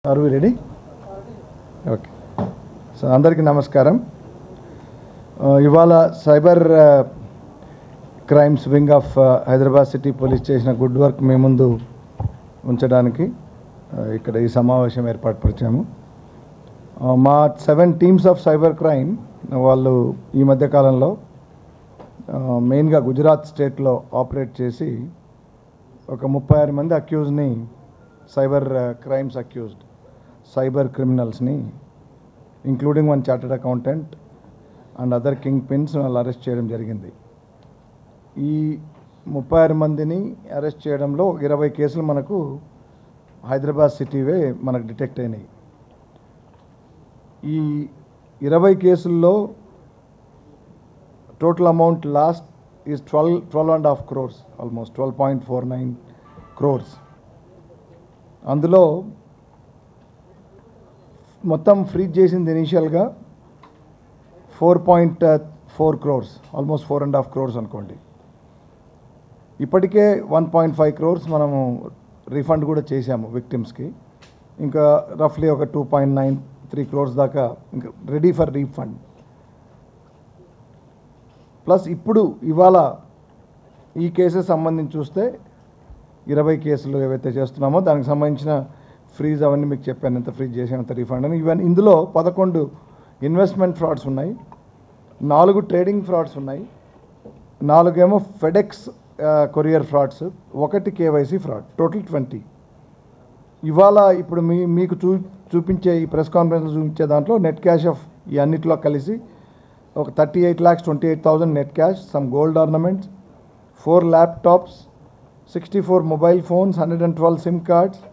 Are we ready? Okay. So అందరికీ నమస్కారం. ఇవాళ cyber crimes wing of Hyderabad city police చేసిన గుడ్ వర్క్ మీ ముందు ఉంచడానికి ఇక్కడ ఈ సమావేశం ఏర్పాటుపరిచాము. మా 7 టీమ్స్ ఆఫ్ సైబర్ క్రైమ్ వాళ్ళు ఈ మధ్యకాలంలో మెయిన్గా గుజరాత్ స్టేట్లో ఆపరేట్ చేసి ఒక 36 మంది అక్యూజ్ని సైబర్ క్రైమ్స్ అక్యూజ్డ్ సైబర్ క్రిమినల్స్ని including 1 chartered accountant and other kingpins వాళ్ళు అరెస్ట్ చేయడం జరిగింది. ఈ 36 మందిని అరెస్ట్ చేయడంలో 20 కేసులు మనకు హైదరాబాద్ సిటీవే మనకు డిటెక్ట్ అయినాయి. ఈ 20 కేసుల్లో total amount last is 12.5 crores, almost 12.49 crores. అందులో మొత్తం ఫ్రీజ్ చేసింది ఇనీషియల్గా 4.4 crores, ఆల్మోస్ట్ 4.5 crores అనుకోండి. ఇప్పటికే 1.5 crores మనము రీఫండ్ కూడా చేశాము విక్టిమ్స్కి. ఇంకా రఫ్లీ ఒక 2.93 crores దాకా ఇంకా రెడీ ఫర్ రీఫండ్. ప్లస్ ఇప్పుడు ఇవాళ ఈ కేసెస్ సంబంధించి చూస్తే 20 కేసులు ఏవైతే చేస్తున్నామో దానికి సంబంధించిన ఫ్రీజ్ అవన్నీ మీకు చెప్పాను, ఎంత ఫ్రీజ్ చేసాను, ఎంత రీఫండ్ అని. ఈవెన్ ఇందులో 11 ఇన్వెస్ట్మెంట్ ఫ్రాడ్స్ ఉన్నాయి, 4 ట్రేడింగ్ ఫ్రాడ్స్ ఉన్నాయి, 4 ఏమో FedEx courier frauds, 1 KYC fraud, total 20. ఇవాళ ఇప్పుడు మీకు చూపించే ఈ ప్రెస్ కాన్ఫరెన్స్ చూపించే దాంట్లో నెట్ క్యాష్ ఆఫ్ ఈ అన్నిటిలో కలిసి ఒక 38,28,000 net cash, some gold ornaments, 4 laptops, 64 mobile phones, 112 sim cards,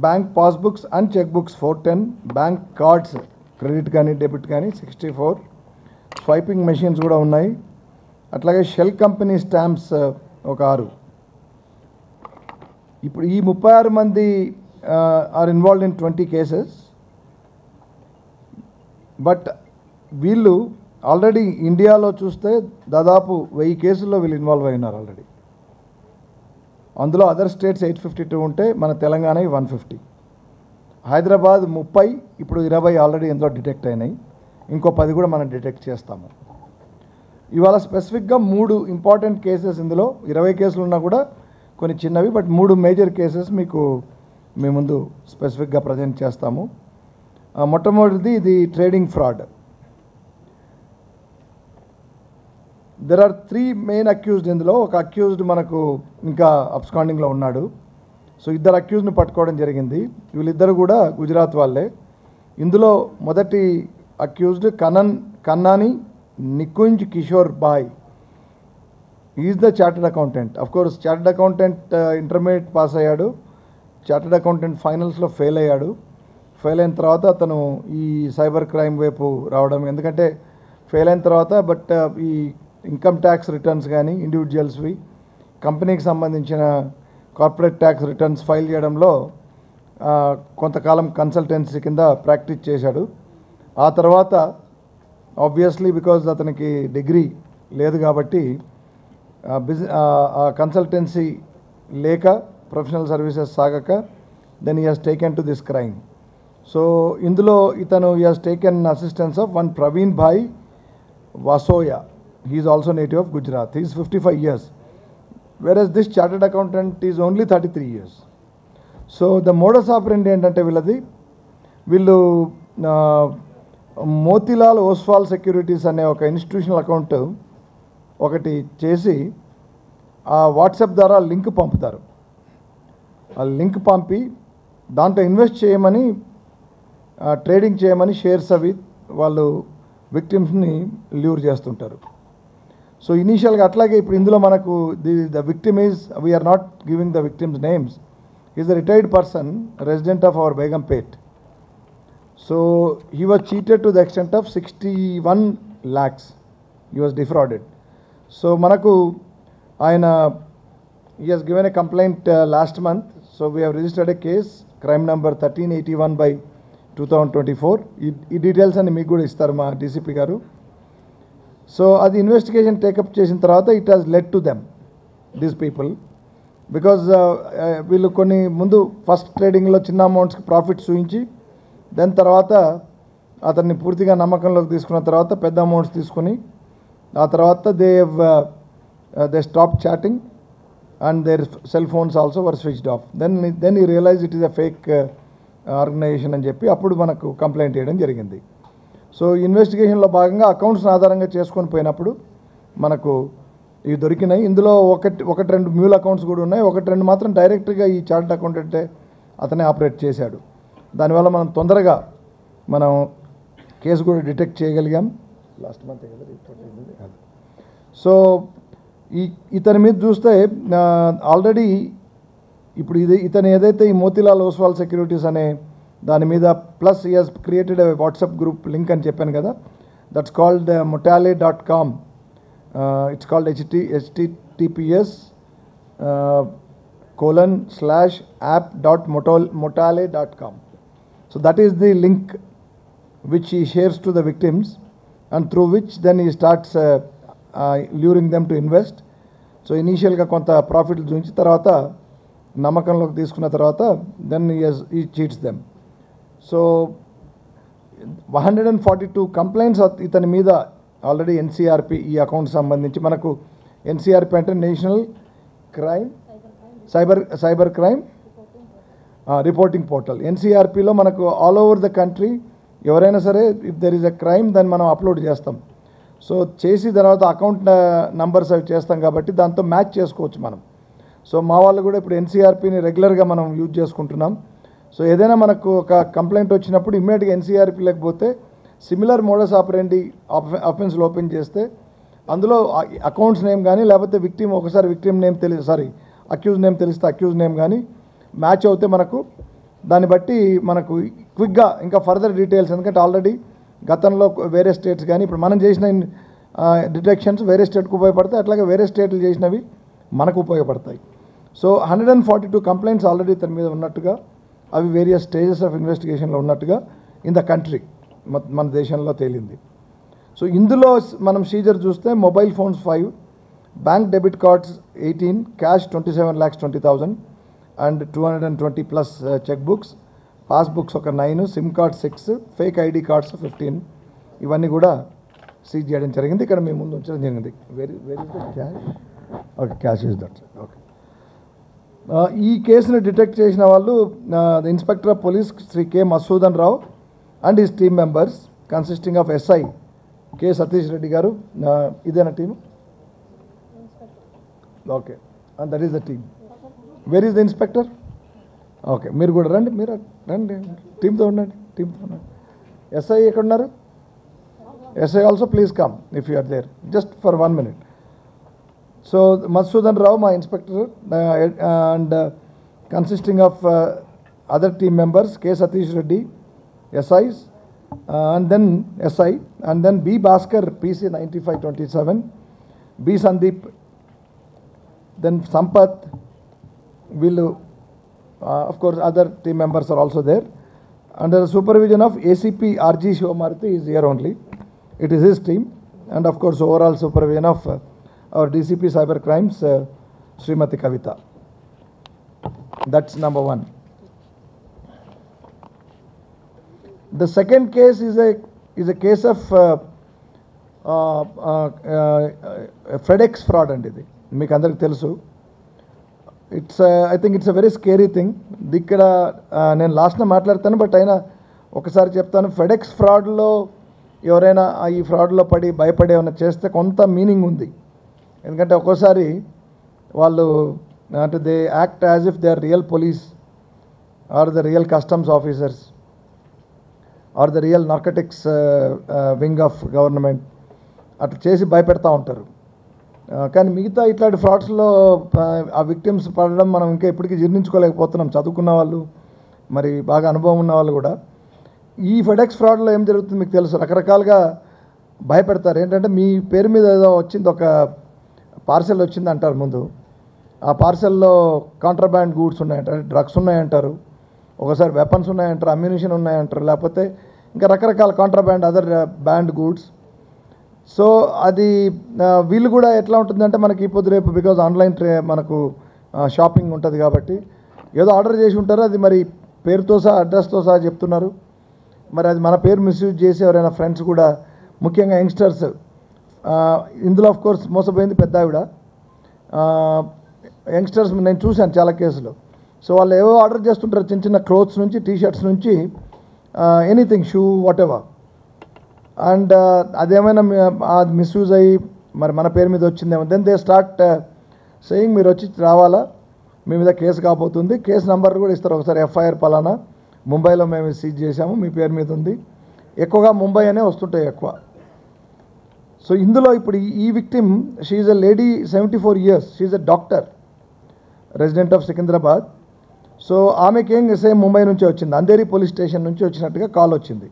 bank passbooks and cheque books 410, bank cards credit కానీ డెబిట్ కానీ 64, స్వైపింగ్ మెషిన్స్ కూడా ఉన్నాయి. అట్లాగే షెల్ కంపెనీ స్టాంప్స్ ఒక 6. ఇప్పుడు ఈ 36 మంది are involved in 20 cases. But వీళ్ళు ఆల్రెడీ ఇండియాలో చూస్తే దాదాపు 1000 కేసుల్లో వీళ్ళు ఇన్వాల్వ్ అయి ఉన్నారు ఆల్రెడీ. అందులో అదర్ స్టేట్స్ 852 ఉంటే మన తెలంగాణ 150, హైదరాబాద్ 30, ఇప్పుడు 20 ఆల్రెడీ ఎందులో డిటెక్ట్ అయినాయి, ఇంకో 10 కూడా మనం డిటెక్ట్ చేస్తాము. ఇవాళ స్పెసిఫిక్గా 3 ఇంపార్టెంట్ కేసెస్, ఇందులో 20 కేసులు ఉన్నా కూడా కొన్ని చిన్నవి, బట్ 3 మేజర్ కేసెస్ మీకు మీ ముందు స్పెసిఫిక్గా ప్రజెంట్ చేస్తాము. మొట్టమొదటిది ఇది trading fraud. There are 3 main accused. ఇందులో ఒక అక్యూజ్డ్ మనకు ఇంకా అబ్స్కాండింగ్లో ఉన్నాడు. సో 2 అక్యూజ్డ్ని పట్టుకోవడం జరిగింది. వీళ్ళిద్దరు కూడా గుజరాత్ వాళ్ళే. ఇందులో మొదటి accused Kannani Nikunj Kishore Bhai. Is the chartered accountant. Of course chartered accountant intermediate pass అయ్యాడు, చార్టర్డ్ అకౌంటెంట్ ఫైనల్స్లో ఫెయిల్ అయ్యాడు. ఫెయిల్ అయిన తర్వాత అతను ఈ సైబర్ క్రైమ్ వైపు రావడం, ఎందుకంటే ఫెయిల్ అయిన తర్వాత బట్ ఈ ఇన్కమ్ ట్యాక్స్ రిటర్న్స్ కానీ ఇండివిజువల్స్వి, కంపెనీకి సంబంధించిన కార్పొరేట్ ట్యాక్స్ రిటర్న్స్ ఫైల్ చేయడంలో కొంతకాలం కన్సల్టెన్సీ కింద ప్రాక్టీస్ చేశాడు. ఆ తర్వాత ఆబ్వియస్లీ బికాజ్ అతనికి డిగ్రీ లేదు కాబట్టి కన్సల్టెన్సీ లేక ప్రొఫెషనల్ సర్వీసెస్ సాగక then he has taken to this crime. So ఇందులో ఇతను he has taken assistance of 1 Praveen Bhai Vasoya. He is also native of Gujarat. He is 55 years, whereas this chartered accountant is only 33 years. So the modus operandi ఏంటంటే వీళ్ళు Motilal Oswal securities అనే ఒక institutional account ఒకటి చేసి ఆ WhatsApp ద్వారా లింక్ పంపుతారు. ఆ లింక్ పంపి దాంట్లో ఇన్వెస్ట్ చేయమని, ట్రేడింగ్ చేయమని షేర్స్ అవి వాళ్ళు విక్టిమ్స్ని ల్యూర్ చేస్తుంటారు. సో ఇనీషియల్గా అట్లాగే ఇప్పుడు ఇందులో మనకు the victim is, we are not giving the victims names, is the retired person resident of our Begumpet. So he was cheated to the extent of 61 lakhs. He was defrauded. So మనకు ఆయన he has given a complaint last month. So we have registered a case, crime number 1381/2024. ఈ details అన్ని మీకు కూడా ఇస్తారు మా DCP గారు. So అది ఇన్వెస్టిగేషన్ టేకప్ చేసిన తర్వాత it has led to them, these people. Because వీళ్ళు కొన్ని ముందు ఫస్ట్ ట్రేడింగ్లో చిన్న అమౌంట్స్కి ప్రాఫిట్ చూపించి దెన్ తర్వాత అతన్ని పూర్తిగా నమ్మకంలోకి తీసుకున్న తర్వాత పెద్ద అమౌంట్స్ తీసుకుని ఆ తర్వాత they stop chatting and their cell phones also were switched off. Then we realise it is a fake organisation అని చెప్పి అప్పుడు మనకు కంప్లైంట్ చేయడం జరిగింది. సో ఇన్వెస్టిగేషన్లో భాగంగా అకౌంట్స్ని ఆధారంగా చేసుకొని పోయినప్పుడు మనకు ఇవి దొరికినాయి. ఇందులో ఒకటి రెండు మ్యూల్ అకౌంట్స్ కూడా ఉన్నాయి, ఒకటి రెండు మాత్రం డైరెక్ట్గా ఈ చార్ట్ అకౌంటెంటే అతనే ఆపరేట్ చేశాడు. దానివల్ల మనం తొందరగా మనం కేసు కూడా డిటెక్ట్ చేయగలిగాం. లాస్ట్ మంత్ కదా. సో ఇతని మీద చూస్తే ఆల్రెడీ ఇప్పుడు ఇతను ఏదైతే ఈ మోతీలాల్ ఓస్వాల్ సెక్యూరిటీస్ అనే దాని మీద ప్లస్ ఈ has created WhatsApp group link అని చెప్పాను కదా, that's called motale.com. It's called https:/app.motale.com. So that is the link which he shares to the victims and through which then he starts luring them to invest. So initially గా కొంత profit చూపించి తర్వాత నమ్మకంలోకి తీసుకున్న తర్వాత then he cheats them. So 142 complaints ఇతని మీద already NCRP ఈ account సంబంధించి మనకు ఎన్సీఆర్పి అంటే national crime cyber crime reporting portal. ఎన్సీఆర్పిలో మనకు ఆల్ ఓవర్ ద కంట్రీ ఎవరైనా సరే if there is a crime దాన్ని మనం అప్లోడ్ చేస్తాం. సో చేసి తర్వాత అకౌంట్ నంబర్స్ అవి చేస్తాం కాబట్టి దాంతో మ్యాచ్ చేసుకోవచ్చు మనం. సో మా వాళ్ళు కూడా ఇప్పుడు ఎన్సీఆర్పిని రెగ్యులర్గా మనం యూజ్ చేసుకుంటున్నాం. సో ఏదైనా మనకు ఒక కంప్లైంట్ వచ్చినప్పుడు ఇమ్మీడియట్గా ఎన్సీఆర్పి లేకపోతే సిమిలర్ మోడస్ ఆపరెండి అఫెన్స్లు ఓపెన్ చేస్తే అందులో అకౌంట్స్ నేమ్ కానీ లేకపోతే విక్టిమ్ ఒకసారి విక్టిమ్ నేమ్ అక్యూజ్ నేమ్ తెలిస్తే అక్యూజ్ నేమ్ కానీ మ్యాచ్ అవుతే మనకు దాన్ని బట్టి మనకు క్విక్గా ఇంకా ఫర్దర్ డీటెయిల్స్, ఎందుకంటే ఆల్రెడీ గతంలో వేరే స్టేట్స్ కానీ ఇప్పుడు మనం చేసిన డిటెక్షన్స్ వేరే స్టేట్కి ఉపయోగపడతాయి, అట్లాగే వేరే స్టేట్లు చేసినవి మనకు ఉపయోగపడతాయి. సో 142 కంప్లైంట్స్ ఆల్రెడీ తన మీద ఉన్నట్టుగా అవి వేరియస్ స్టేజెస్ ఆఫ్ ఇన్వెస్టిగేషన్లో ఉన్నట్టుగా ఇన్ ద కంట్రీ మన దేశంలో తేలింది. సో ఇందులో మనం సీజర్ చూస్తే mobile phones 5, bank debit cards 18, cash 27,20,000 and 220+ cheque books, passbooks ఒక 9, sim card 6, fake ID cards 15 ఇవన్నీ కూడా సీజ్ చేయడం జరిగింది. ఇక్కడ మేము ముందు ఉంచడం జరిగింది. Where is the cash? Okay, cash is that. Okay. ఈ కేసును డిటెక్ట్ చేసిన వాళ్ళు the inspector of police Shri K Masudan Rao and his team members consisting of SI K Satish Reddy గారు. ఇదేనా team? Okay, and that is the team. Where is the inspector? Okay, మీరు కూడా రండి, మీరు రండి, టీంతో ఉండండి. ఎస్ఐ ఎక్కడున్నారు? SI also please come if you are there just for 1 minute. So Madhusudan రావు మా inspector and consisting of other team members K Satish Reddy SIs and then SI and then B Bhaskar PC 9527, B Sandeep, then Sampath, will of course other team members are also there under the supervision of ACP RG Shivamarthi is here only. It is his team and of course overall supervision of our DCP Cyber Crimes Srimati Kavita. That's number 1. The second case is a case of FedEx fraud అండి. ఇది మీకు అందరికి తెలుసు. I think it's a very scary thing. ఇక్కడ నేను లాస్ట్న మాట్లాడతాను, but అయినా ఒకసారి చెప్తాను. FedEx ఫ్రాడ్లో ఎవరైనా ఈ ఫ్రాడ్లో పడి భయపడి ఏమైనా చేస్తే కొంత మీనింగ్ ఉంది. ఎందుకంటే ఒక్కోసారి వాళ్ళు అంటే they act as if they are real police or the real customs officers or the real narcotics wing of government అట్లా చేసి భయపెడతా ఉంటారు. కానీ మిగతా ఇట్లాంటి ఫ్రాడ్స్లో ఆ విక్టిమ్స్ పడడం మనం ఇంకా ఇప్పటికీ జీర్ణించుకోలేకపోతున్నాం. చదువుకున్న వాళ్ళు, మరి బాగా అనుభవం ఉన్న వాళ్ళు కూడా. ఈ ఫెడెక్స్ ఫ్రాడ్లో ఏం జరుగుతుంది మీకు తెలుసు, రకరకాలుగా భయపెడతారు. ఏంటంటే మీ పేరు మీద ఏదో వచ్చింది, ఒక పార్సెల్ వచ్చింది అంటారు ముందు. ఆ పార్సెల్లో కాంట్రాబ్యాండ్ గూడ్స్ ఉన్నాయంటారు, డ్రగ్స్ ఉన్నాయంటారు, ఒకసారి వెపన్స్ ఉన్నాయంటారు, అమ్యునిషన్ ఉన్నాయంటారు, లేకపోతే ఇంకా రకరకాల contraband other band goods. So అది వీళ్ళు కూడా ఎట్లా ఉంటుందంటే మనకి పొద్దు రేపు బికాజ్ ఆన్లైన్ మనకు షాపింగ్ ఉంటుంది కాబట్టి ఏదో ఆర్డర్ చేసి ఉంటారు, అది మరి పేరుతో సహా అడ్రస్తో సహా చెప్తున్నారు. మరి అది మన పేరు మిస్యూజ్ చేసి ఎవరైనా ఫ్రెండ్స్ కూడా, ముఖ్యంగా యంగ్స్టర్స్, ఇందులో ఆఫ్ కోర్స్ మోసపోయింది పెద్ద ఆవిడ. యంగ్స్టర్స్ నేను చూశాను చాలా కేసులు. సో వాళ్ళు ఏవో ఆర్డర్ చేస్తుంటారు, చిన్న చిన్న క్లోత్స్ నుంచి, టీషర్ట్స్ నుంచి, anything, shoe, what ever. And అదేమైనా అది మిస్యూజ్ అయ్యి మరి మన పేరు మీద వచ్చిందేమో. దెన్ దే స్టార్ట్ సేయింగ్ మీరు వచ్చి రావాలా, మీ మీద కేసు కాబోతుంది, కేసు నెంబర్ కూడా ఇస్తారు. ఒకసారి ఎఫ్ఐఆర్ పలానా ముంబైలో మేము సీజ్ చేశాము, మీ పేరు మీద ఉంది. ఎక్కువగా ముంబై అనే వస్తుంటాయి ఎక్కువ. సో ఇందులో ఇప్పుడు ఈ victim, she is a lady, 74 years, she is a doctor, resident of Secunderabad. So ఆమెకి ఏం సేమ్ ముంబై నుంచే వచ్చింది, అంధేరి పోలీస్ స్టేషన్ నుంచి వచ్చినట్టుగా కాల్ వచ్చింది.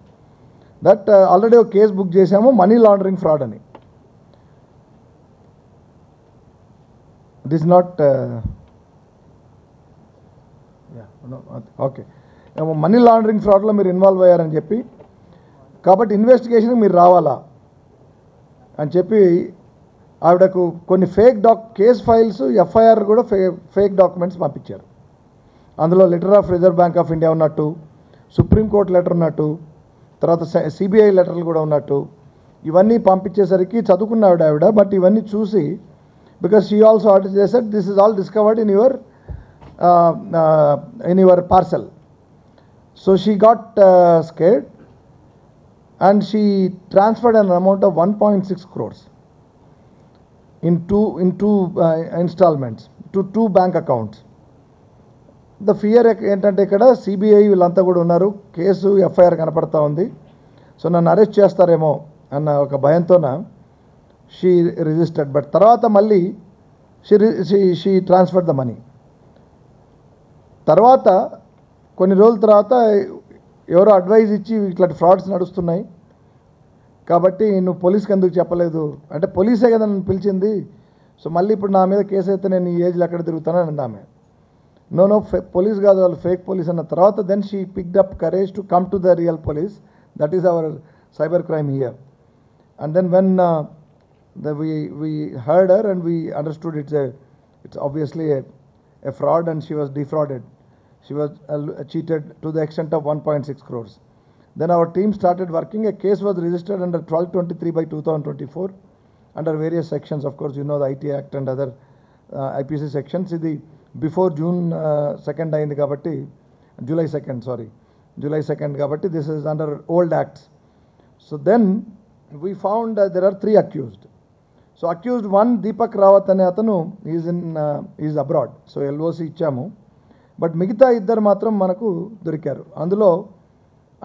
దట్ ఆల్రెడీ ఒక కేసు బుక్ చేశాము, మనీ లాండరింగ్ ఫ్రాడ్ అని. This not okay, money laundering ఫ్రాడ్లో మీరు ఇన్వాల్వ్ అయ్యారని చెప్పి, కాబట్టి ఇన్వెస్టిగేషన్కి మీరు రావాలా అని చెప్పి ఆవిడకు కొన్ని కేస్ ఫైల్స్, ఎఫ్ఐఆర్ కూడా ఫేక్ డాక్యుమెంట్స్ పంపించారు. అందులో letter of reserve bank of India ఉన్నట్టు, సుప్రీంకోర్టు లెటర్ ఉన్నట్టు, తర్వాత సిబిఐ లెటర్లు కూడా ఉన్నట్టు, ఇవన్నీ పంపించేసరికి చదువుకున్న ఆవిడ. బట్ ఇవన్నీ చూసి, బికాస్ షీ ఆల్సో ఆర్డర్ చేసాడ్ this is all discovered in your parcel. So she got scared and she transferred an amount of 1.6 crores in two installments to 2 bank accounts. The fear ఏంటంటే ఇక్కడ CBI వీళ్ళంతా కూడా ఉన్నారు, case FIR కనపడతా ఉంది, so నన్ను arrest చేస్తారేమో అన్న ఒక భయంతోన షీ రిజిస్టర్డ్. బట్ తర్వాత మళ్ళీ షీ ట్రాన్స్ఫర్డ్ ద మనీ. తర్వాత కొన్ని రోజుల తర్వాత ఎవరో అడ్వైజ్ ఇచ్చి ఇట్లాంటి ఫ్రాడ్స్ నడుస్తున్నాయి కాబట్టి నువ్వు పోలీస్కి ఎందుకు చెప్పలేదు అంటే, పోలీసే కదా నన్ను పిలిచింది, సో మళ్ళీ ఇప్పుడు నా మీద కేసు అయితే నేను ఈ ఏజ్లో ఎక్కడ తిరుగుతానని అంది ఆమె. నో పోలీస్ కాదు, వాళ్ళు ఫేక్ పోలీస్ అన్న తర్వాత then she picked up courage to come to the real police, that is our cyber crime here. And then when we heard her and we understood it's obviously a fraud and she was defrauded. She was cheated to the extent of 1.6 crores. Then our team started working. A case was registered under 1223/2024 under various sections. Of course, you know the IT Act and other IPC sections. Idi before June 2nd ayindi kabatti, July 2nd kabatti this is under old acts. So then we found there are 3 accused. So accused 1 Deepak Rawat ane atanu is abroad. So LOC ichamu. But మిగతా ఇద్దరు మాత్రం మనకు దొరికారు. అందులో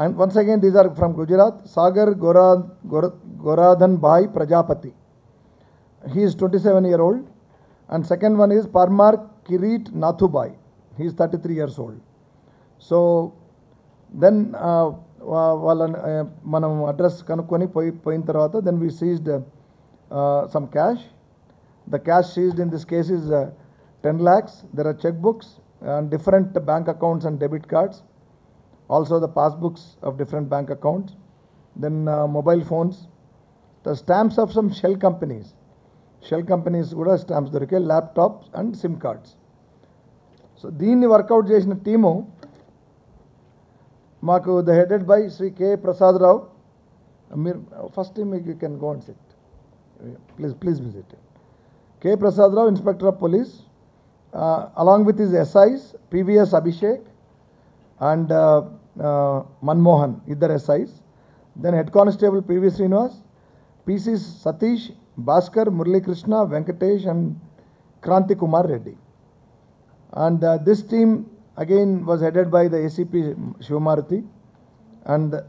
and once again these are from Gujarat. Sagar Gordhan Bhai Prajapati, he is 27 years old. And second one is Parmar Kirit Nathubhai, he is 33 years old. So then వాళ్ళని మనం address కనుక్కొని పోయిన తర్వాత then we seized some cash. The cash seized in this case is 10 lakhs. There are cheque books and different bank accounts and debit cards, also the passbooks of different bank accounts, then mobile phones, the stamps of some shell companies kuda stamps dorike, laptops and sim cards. So deenni workout chesina team maaku the headed by Sri K Prasad Rao. First time you can go and sit, please visit. K Prasad Rao, Inspector of Police, along with his SIs PVS Abhishek and Manmohan, idhar SIs. Then Head Constable PV Srinivas, PCs Satish, Bhaskar, Murali Krishna, Venkatesh and Kranti Kumar Reddy. And this team again was headed by the ACP Shivamaruti and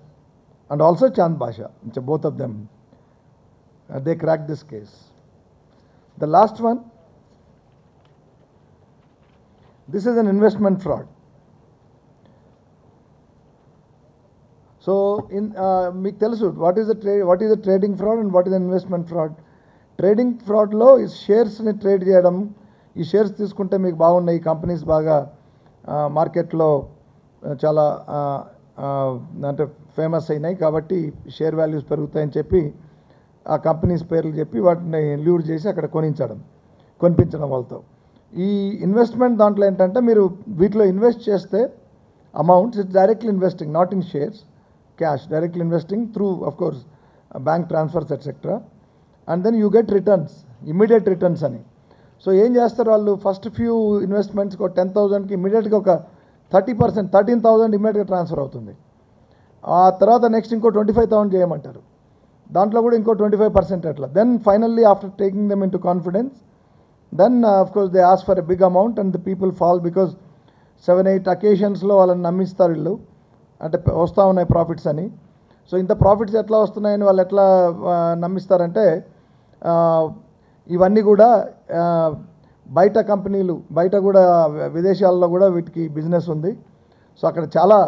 also Chand Basha. Both of them, they cracked this case. The last one, this is an investment fraud. So మీకు తెలుసు what is the trading fraud and what is the investment fraud. Trading ఫ్రాడ్లో ఈ షేర్స్ని trade చేయడం, ఈ shares తీసుకుంటే మీకు బాగున్నాయి, కంపెనీస్ బాగా మార్కెట్లో చాలా అంటే ఫేమస్ అయినాయి కాబట్టి షేర్ వాల్యూస్ పెరుగుతాయని చెప్పి ఆ కంపెనీస్ పేర్లు చెప్పి వాటిని ల్యూర్ చేసి అక్కడ కొనిపించడం వాళ్ళతో. ఈ ఇన్వెస్ట్మెంట్ దాంట్లో ఏంటంటే మీరు వీటిలో ఇన్వెస్ట్ చేస్తే amounts it's directly investing, not in shares, cash, directly investing through of course bank transfers etcetera, and then you get returns, immediate returns అని. సో ఏం చేస్తారు వాళ్ళు, ఫస్ట్ ఫ్యూ ఇన్వెస్ట్మెంట్స్కి ఒక 10,000కి ఇమ్మీడియట్గా ఒక 30%, 13,000 ఇమ్మీడియట్గా ట్రాన్స్ఫర్ అవుతుంది. ఆ తర్వాత నెక్స్ట్ ఇంకో 25,000 చేయమంటారు, దాంట్లో కూడా ఇంకో 25% అట్లా. Then finally after taking them into confidence, then of course they ask for a big amount and the people fall, because 7-8 అకేషన్స్లో వాళ్ళని నమ్మిస్తారు వీళ్ళు, అంటే వస్తూ ఉన్నాయి ప్రాఫిట్స్ అని. సో ఇంత ప్రాఫిట్స్ ఎట్లా వస్తున్నాయని వాళ్ళు ఎట్లా నమ్మిస్తారంటే, ఇవన్నీ కూడా బయట కంపెనీలు, బయట కూడా విదేశాల్లో కూడా వీటికి బిజినెస్ ఉంది. సో అక్కడ చాలా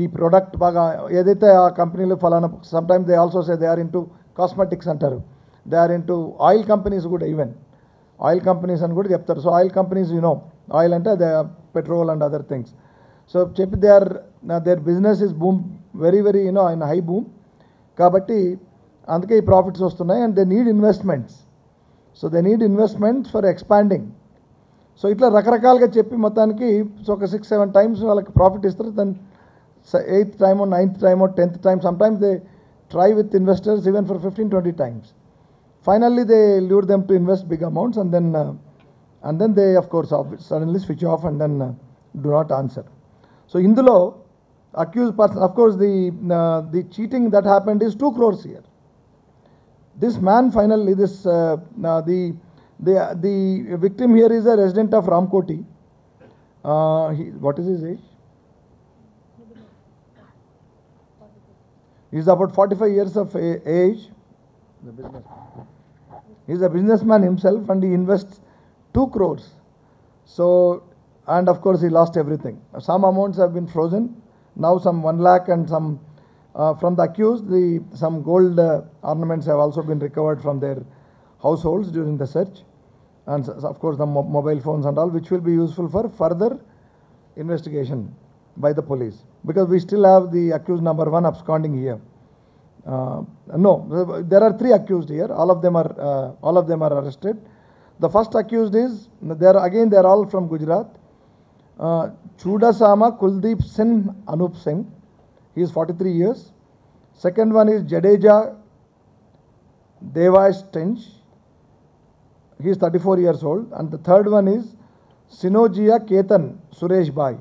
ఈ ప్రోడక్ట్ బాగా ఏదైతే ఆ కంపెనీలు ఫలానా, sometimes they also say they are into cosmetics అంటారు, they are into oil companies కూడా, ఈవెన్ ఆయిల్ కంపెనీస్ అని కూడా చెప్తారు. సో ఆయిల్ కంపెనీస్ ఆయిల్ అంటే they petrol and other things. So చెప్పి their business is boom, very very in high boom. కాబట్టి అందుకే ఈ ప్రాఫిట్స్ వస్తున్నాయి. And they need investments, so they need investments for expanding. So ఇట్లా రకరకాలుగా చెప్పి మొత్తానికి సో ఒక 6-7 times వాళ్ళకి ప్రాఫిట్ ఇస్తారు. Then 8th time or 9th time or 10th time, sometimes they try with investors even for 15-20 times. Finally they lure them to invest big amounts, and then they of course suddenly switch off and then do not answer. So indulo accused person, of course the cheating that happened is 2 crores here. This man finally, the victim here is a resident of Ramkoti. What is his age? He is about 45 years of age. He is a businessman himself, and he invests 2 crores. So, and of course he lost everything. Some amounts have been frozen. Now some 1 lakh and some from the accused, some gold ornaments have also been recovered from their households during the search, and of course the mobile phones and all, which will be useful for further investigation by the police, because we still have the accused number 1 absconding here. No, there are 3 accused here. All of them are arrested. The first accused is, they are all from Gujarat. Chudasama Kuldeep Singh Anup Singh, he is 43 years. Second one is Jadeja Devash Tench, he is 34 years old. And the third one is Sinojia Ketan Suresh Bhai,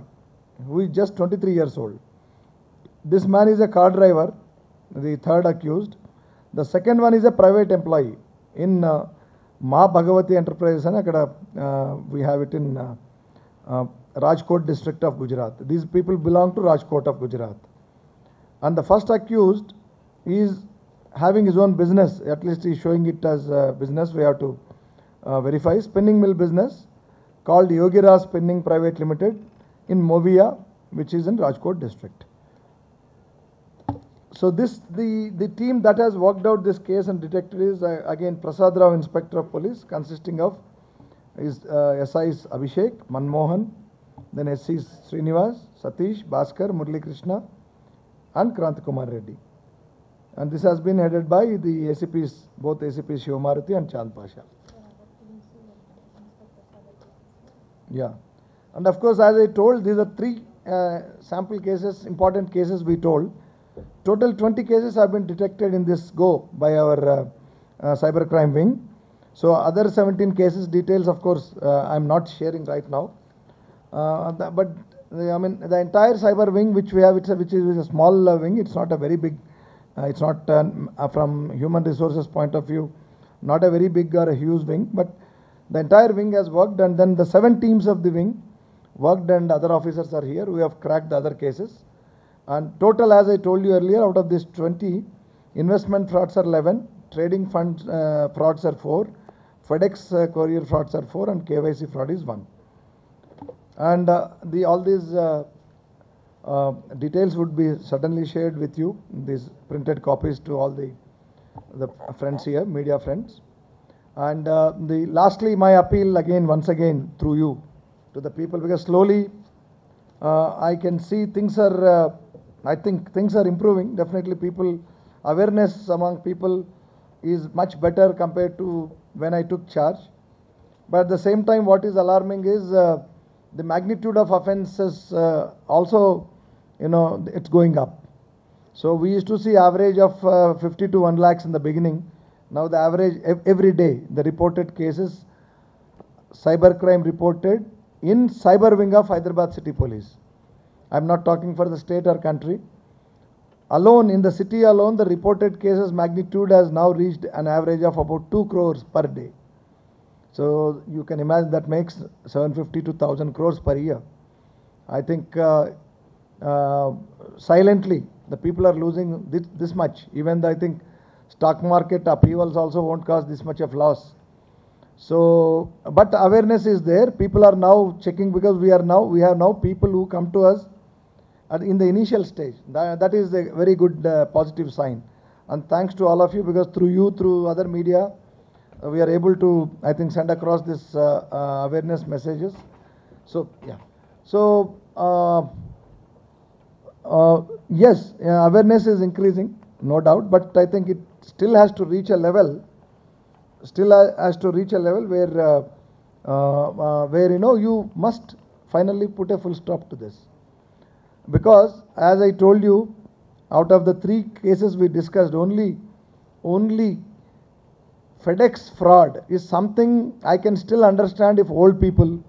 who is just 23 years old. This man is a car driver, the third accused. The second one is a private employee in Ma Bhagavati Enterprises, and we have it in Rajkot district of Gujarat. These people belong to Rajkot of Gujarat. And the first accused is having his own business, at least he is showing it as a business, we have to verify, spinning mill business called Yogira Spinning Private Limited in Movia, which is in Rajkot district. So the team that has worked out this case and detected is again Prasad Rao, Inspector of Police, consisting of is SIs Abhishek, Manmohan, then SCs Srinivas, Satish, Bhaskar, Murali Krishna, and Krant Kumar Reddy. And this has been headed by the ACPs, both ACPs Shivamarati and Chand Pasha. Yeah, and of course, as I told, these are 3 sample cases, important cases we told. Total 20 cases have been detected in this go by our cybercrime wing. So other 17 cases details, of course, I am not sharing right now. But I mean, the entire cyber wing which we have, which is a small wing, it's not a very big, it's not from human resources point of view, not a very big or a huge wing, but the entire wing has worked, and then the 7 teams of the wing worked, and other officers are here. We have cracked the other cases, and total, as I told you earlier, out of this 20, investment frauds are 11, trading fund frauds are 4, FedEx courier frauds are 4, and KYC fraud is 1. And all these details would be certainly shared with you, these printed copies to all the friends here, media friends. And lastly, my appeal again, once again, through you to the people, because slowly I can see things are, I think things are improving. Definitely awareness among people is much better compared to when I took charge. But at the same time, what is alarming is the magnitude of offences also, it's going up. So we used to see average of 50 to 1 lakhs in the beginning. Now the average every day, the reported cases, cybercrime reported in cyber wing of Hyderabad City Police. I'm not talking for the state or country. Alone, in the city alone, the reported cases magnitude has now reached an average of about 2 crores per day. So you can imagine that makes 750 to 1,000 crores per year. I think silently the people are losing this much. Even I think stock market upheavals also won't cause this much of loss. So, but awareness is there. People are now checking because we have now people who come to us in the initial stage. That is a very good positive sign. And thanks to all of you, because through you, through other media, we are able to, I think, send across this awareness messages. So, yeah. So, yes, awareness is increasing, no doubt, but I think it still has to reach a level, where you must finally put a full stop to this. Because, as I told you, out of the 3 cases we discussed, only FedEx fraud is something I can still understand if old people,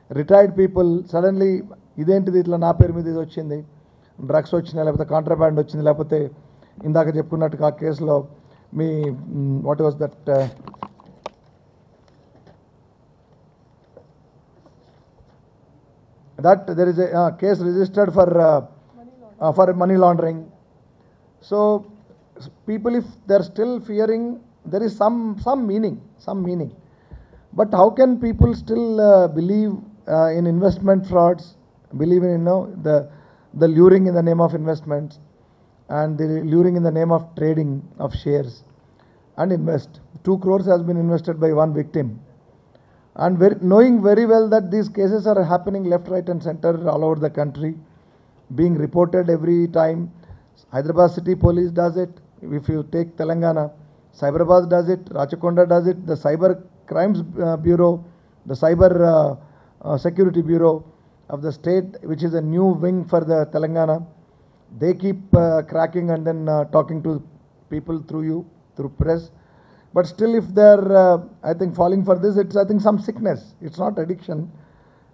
retired people, suddenly, identidi itla na peru meeda idi vachindi, drugs vachina lepothe contraband vachindi lepothe indaka cheppukunnattu aa case lo me what was that that there is a case registered for money laundering. So people, if they are still fearing, there is some meaning. But how can people still believe in investment frauds, believe in the luring in the name of investments and the luring in the name of trading of shares and invest. 2 crores has been invested by one victim. And knowing very well that these cases are happening left, right and center all over the country, being reported every time. Hyderabad City Police does it. If you take Telangana, Cyberabad does it, Rachakonda does it, the Cyber Crimes Bureau, the Cyber Security Bureau of the state, which is a new wing for the Telangana, they keep cracking and then talking to people through press. But still, if they're, I think, falling for this, it's, I think, some sickness. It's not addiction.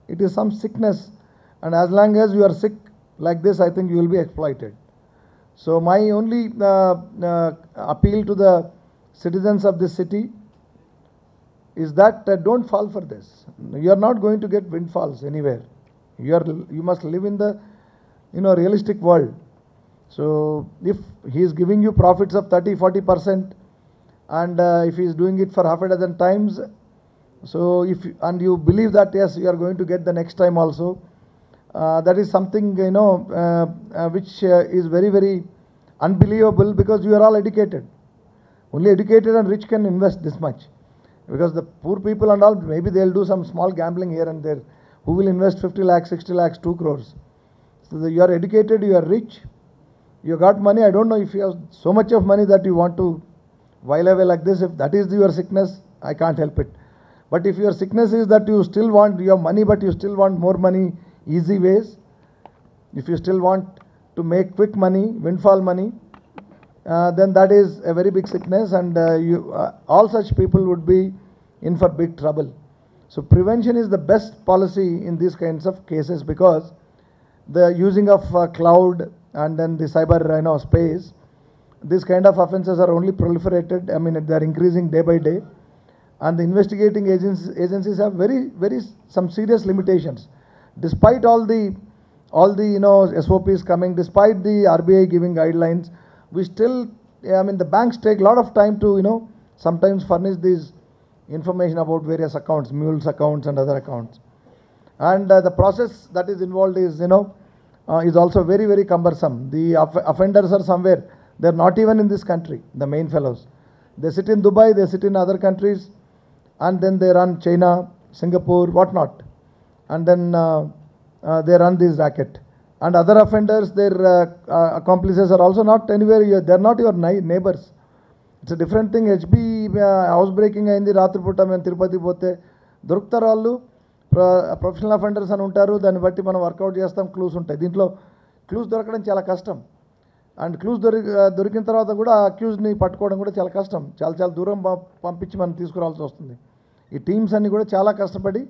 It is some sickness. And as long as you are sick like this, I think you will be exploited. So my only appeal to the citizens of this city is that don't fall for this. You are not going to get windfalls anywhere. You must live in the realistic world. So if he is giving you profits of 30-40%, and if he is doing it for half a dozen times, so and you believe that yes, you are going to get the next time also, that is something which is very, very unbelievable, because you are all educated. Only educated and rich can invest this much, because the poor people and all, maybe they will do some small gambling here and there. Who will invest 50 lakhs, 60 lakhs, 2 crores? So you are educated, you are rich, you got money. I don't know if you have so much of money that you want to while away like this. If that is your sickness, I can't help it. But if your sickness is that you still want your money, but you still want more money, easy ways, if you still want to make quick money, windfall money, then that is a very big sickness, and all such people would be in for big trouble. So prevention is the best policy in these kinds of cases, because the using of cloud and then the cyber space, these kind of offences are only proliferated. I mean, they are increasing day by day, and the investigating agencies have some serious limitations. Despite all the SOPs coming, despite the RBI giving guidelines, we still, the banks take a lot of time to sometimes furnish these information about various accounts, mules accounts and other accounts, and the process that is involved is also very, very cumbersome. The offenders are somewhere. They're not even in this country, the main fellows. They sit in Dubai, they sit in other countries, and then they run China, Singapore, whatnot. And then they run this racket. And other offenders, their accomplices are also not anywhere, they're not your neighbors. It's a different thing. HB housebreaking ayindi Ratriputta men Tirupati pote దొరుకుతారు వాళ్ళు. Professional offenders అని ఉంటారు, దాన్ని బట్టి మనం work out చేస్తాం, clues ఉంటాయి. దీంట్లో క్లూస్ దొరకడం చాలా కష్టం. అండ్ క్లూస్ దొరికిన తర్వాత కూడా అక్యూజ్ని పట్టుకోవడం కూడా చాలా కష్టం. చాలా దూరం పంపించి మనం తీసుకురావాల్సి వస్తుంది. ఈ టీమ్స్ అన్నీ కూడా చాలా కష్టపడి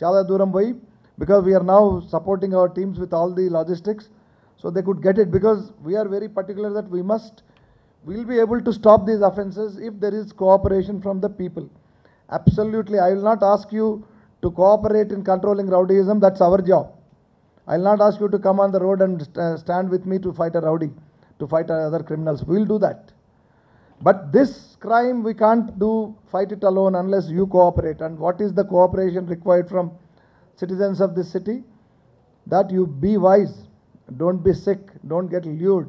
చాలా దూరం పోయి, because we are now supporting our teams with all the logistics so they could get it, because we are very particular that we will be able to stop these offences if there is cooperation from the people. Absolutely, I will not ask you to cooperate in controlling rowdyism. That's our job. I will not ask you to come on the road and stand with me to fight a rowdy, to fight other criminals. We will do that. But this crime we can't fight it alone unless you cooperate. And what is the cooperation required from citizens of this city? That you be wise, don't be sick, don't get lured,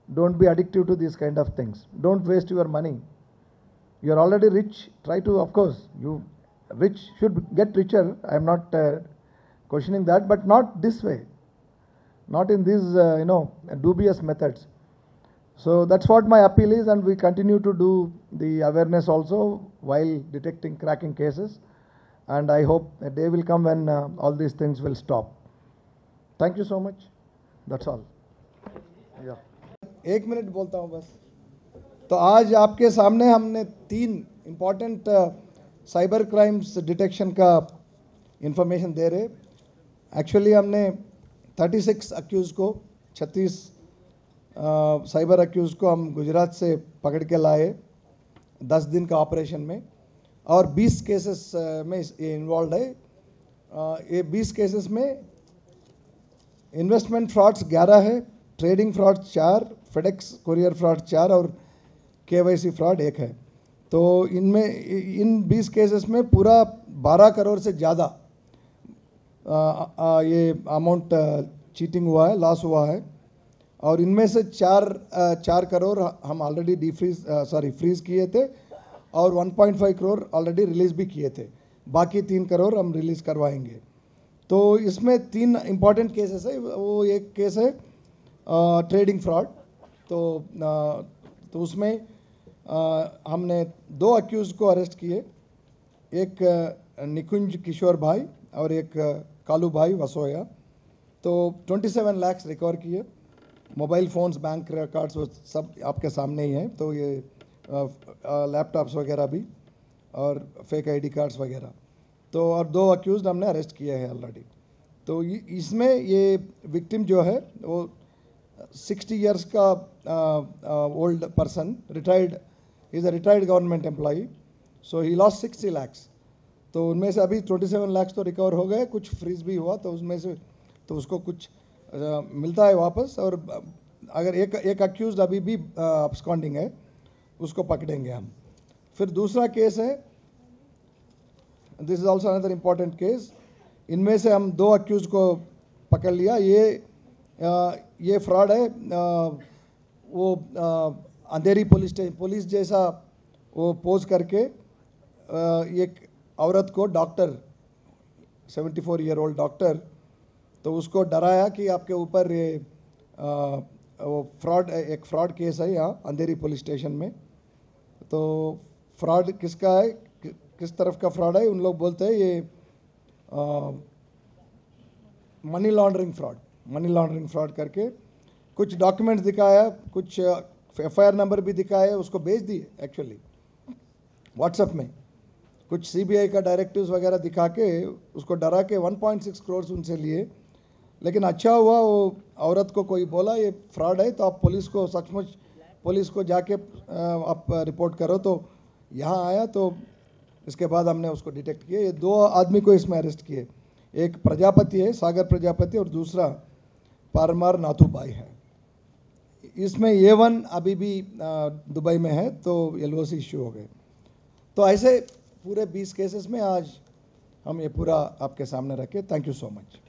don't be addictive to these kind of things, don't waste your money. You are already rich, try to, of course, you rich should get richer, I am not questioning that, but not this way, not in these dubious methods. So that's what my appeal is, and we continue to do the awareness also while detecting cracking cases, and I hope a day will come when all these things will stop. Thank you so much. That's all. Yeah. 1 minute बोलता हूँ बस. तो आज आपके सामने हमने 3 important cyber crimes detection का information दे रहे. एक्चुअली हमने 36 अक्यूज़ को, 36 साइबर अक्यूज़ को हम गुजरात से पकड़ के लाए 10 दिन का ऑपरेशन में, और 20 केसेस में ये इन्वॉल्व है. ये 20 केसेस में इन्वेस्टमेंट फ्रॉड्स 11 है, trading fraud 4, FedEx courier fraud 4 और केवाईसी फ्रॉड 1 है. तो इनमें इन 20 केसेस में पूरा 12 करोड़ से ज़्यादा ये अमाउंट चीटिंग हुआ है, लॉस हुआ है. और इनमें से 4 करोड़ हम ऑलरेडी फ्रीज किए थे, और 1.5 करोड़ ऑलरेडी रिलीज़ भी किए थे. बाकी 3 करोड़ हम रिलीज़ करवाएंगे. तो इसमें 3 इम्पॉर्टेंट केसेस है. वो एक केस है ट्रेडिंग फ्रॉड. तो उसमें हमने 2 अक्यूज़ को अरेस्ट किए, एक निकुंज किशोर भाई और एक कालू भाई वसोया. तो 27 लाख रिकवर किए. मोबाइल फ़ोन्स, बैंक रिकॉर्ड्स, वो सब आपके सामने ही हैं. तो ये लैपटॉप्स वगैरह भी, और फेक आईडी कार्ड्स वगैरह. तो और 2 अक्यूज़ हमने अरेस्ट किए हैं ऑलरेडी. तो इसमें ये विक्टिम जो है वो 60 इयर्स का old person, retired, is a retired government employee. So he lost 60 lakhs. तो उनमें से अभी 27 लाख तो रिकवर हो गए, कुछ फ्रीज भी हुआ. तो उसमें से तो उसको कुछ मिलता है वापस. और अगर एक अक्यूज़ अभी भी अब्सकॉन्डिंग है, उसको पकड़ेंगे हम. फिर दूसरा केस है, this is also another important case. इनमें से हम 2 अक्यूज़ को पकड़ लिया. ये फ्रॉड है. वो अंधेरी पुलिस जैसा वो पोज करके एक औरत को, डॉक्टर, 74 ईयर ओल्ड डॉक्टर, तो उसको डराया कि आपके ऊपर ये वो एक फ्रॉड केस है यहाँ अंधेरी पुलिस स्टेशन में. तो फ्रॉड किसका है, किस तरफ का फ्रॉड है? उन लोग बोलते हैं ये मनी लॉन्ड्रिंग फ्रॉड करके कुछ डॉक्यूमेंट्स दिखाया, कुछ FIR नंबर भी दिखाया, उसको भेज दिए एक्चुअली व्हाट्सएप में. कुछ CBI का डायरेक्टिव्स वगैरह दिखा के उसको डरा के 1.6 करोड़ उनसे लिए. लेकिन अच्छा हुआ वो औरत को कोई बोला ये फ्रॉड है, तो आप पुलिस को, सचमुच पुलिस को जाके आप रिपोर्ट करो. तो यहाँ आया, तो इसके बाद हमने उसको डिटेक्ट किया. ये 2 आदमी को इसमें अरेस्ट किए. एक प्रजापति है, सागर प्रजापति, और दूसरा पारमार नाथूबाई है. इसमें A1 अभी भी दुबई में है, तो LOC इश्यू हो गए. तो ऐसे पूरे 20 केसेस में आज हम ये पूरा आपके सामने रखे. Thank you so much.